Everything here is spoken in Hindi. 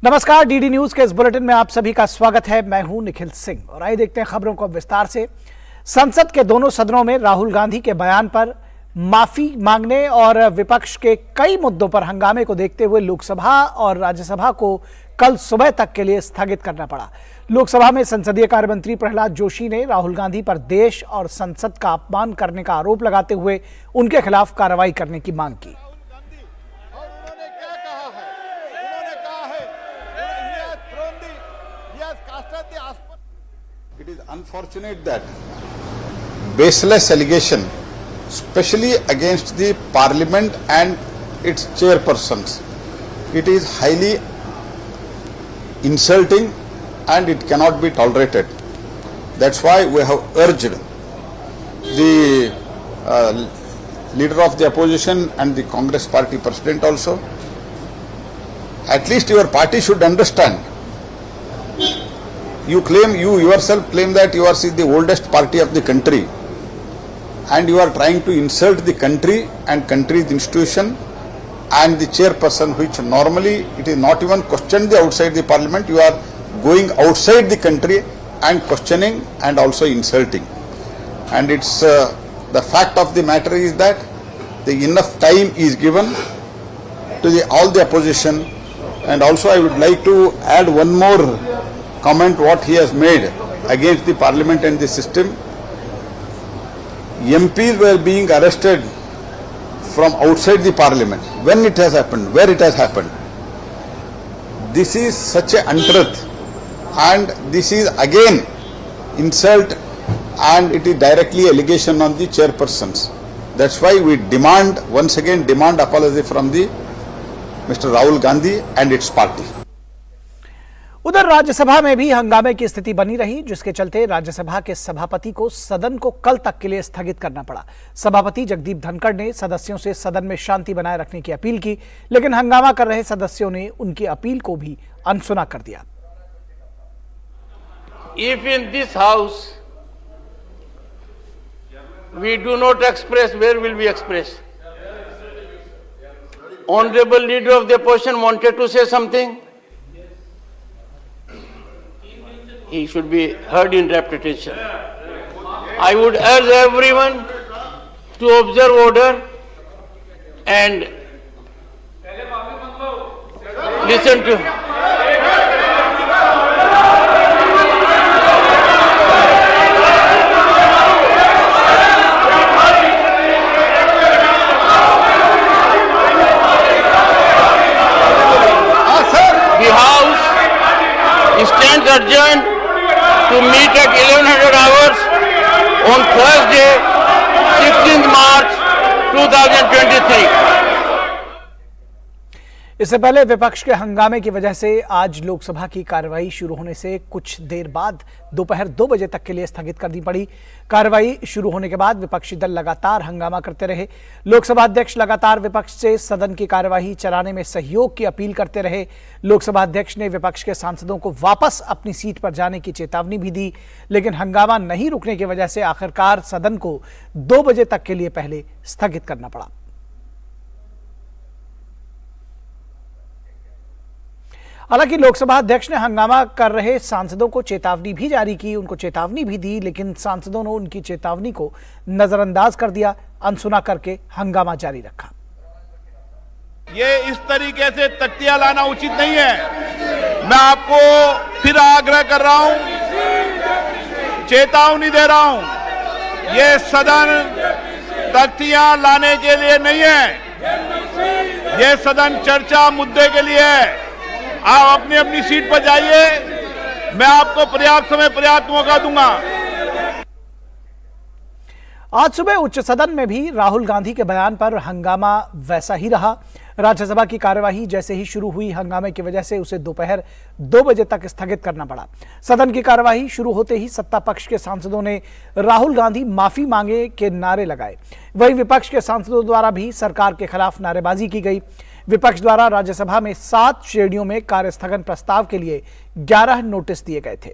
नमस्कार, डीडी न्यूज के इस बुलेटिन में आप सभी का स्वागत है। मैं हूं निखिल सिंह और आइए देखते हैं खबरों को विस्तार से। संसद के दोनों सदनों में राहुल गांधी के बयान पर माफी मांगने और विपक्ष के कई मुद्दों पर हंगामे को देखते हुए लोकसभा और राज्यसभा को कल सुबह तक के लिए स्थगित करना पड़ा। लोकसभा में संसदीय कार्य मंत्री प्रहलाद जोशी ने राहुल गांधी पर देश और संसद का अपमान करने का आरोप लगाते हुए उनके खिलाफ कार्रवाई करने की मांग की। It is unfortunate that baseless allegation, especially against the parliament and its chairpersons, it is highly insulting and it cannot be tolerated. That's why we have urged the leader of the opposition and the Congress party president also, at least your party should understand. You yourself claim that you are the oldest party of the country and you are trying to insult the country and country's institution and the chairperson, which normally it is not even questioned outside the parliament. You are going outside the country and questioning and also insulting. And it's the fact of the matter is that the enough time is given to all the opposition. And also I would like to add one more comment what he has made against the parliament and the system. MPs were being arrested from outside the parliament. When it has happened, where it has happened. This is such an untruth and this is again insult and it is directly allegation on the chairpersons. That's why we once again demand apology from the Mr. Rahul Gandhi and its party. उधर राज्यसभा में भी हंगामे की स्थिति बनी रही, जिसके चलते राज्यसभा के सभापति को सदन को कल तक के लिए स्थगित करना पड़ा। सभापति जगदीप धनखड़ ने सदस्यों से सदन में शांति बनाए रखने की अपील की, लेकिन हंगामा कर रहे सदस्यों ने उनकी अपील को भी अनसुना कर दिया। If in this house we do not express, where will we express? Honorable leader of the opposition wanted to say something. He should be heard in rapt attention. I would urge everyone to observe order and listen to. The House stands adjourned to meet at 1100 hours on Thursday, 16th March 2023. इससे पहले विपक्ष के हंगामे की वजह से आज लोकसभा की कार्यवाही शुरू होने से कुछ देर बाद दोपहर 2 बजे तक के लिए स्थगित करनी पड़ी। कार्यवाही शुरू होने के बाद विपक्षी दल लगातार हंगामा करते रहे। लोकसभा अध्यक्ष लगातार विपक्ष से सदन की कार्यवाही चलाने में सहयोग की अपील करते रहे। लोकसभा अध्यक्ष ने विपक्ष के सांसदों को वापस अपनी सीट पर जाने की चेतावनी भी दी, लेकिन हंगामा नहीं रुकने की वजह से आखिरकार सदन को 2 बजे तक के लिए पहले स्थगित करना पड़ा। हालांकि लोकसभा अध्यक्ष ने हंगामा कर रहे सांसदों को चेतावनी भी जारी की, उनको चेतावनी भी दी, लेकिन सांसदों ने उनकी चेतावनी को नजरअंदाज कर दिया, अनसुना करके हंगामा जारी रखा। ये इस तरीके से तख्तियां लाना उचित नहीं है। मैं आपको फिर आग्रह कर रहा हूं, चेतावनी दे रहा हूं, ये सदन तख्तियां लाने के लिए नहीं है। ये सदन चर्चा मुद्दे के लिए है। आप अपनी अपनी सीट पर जाइए, मैं आपको पर्याप्त समय पर्याप्त मौका दूंगा। आज सुबह उच्च सदन में भी राहुल गांधी के बयान पर हंगामा वैसा ही रहा। राज्यसभा की कार्यवाही जैसे ही शुरू हुई, हंगामे की वजह से उसे दोपहर 2 बजे तक स्थगित करना पड़ा। सदन की कार्यवाही शुरू होते ही सत्ता पक्ष के सांसदों ने राहुल गांधी माफी मांगे के नारे लगाए। वहीं विपक्ष के सांसदों द्वारा भी सरकार के खिलाफ नारेबाजी की गई। विपक्ष द्वारा राज्यसभा में 7 श्रेणियों में कार्यस्थगन प्रस्ताव के लिए 11 नोटिस दिए गए थे।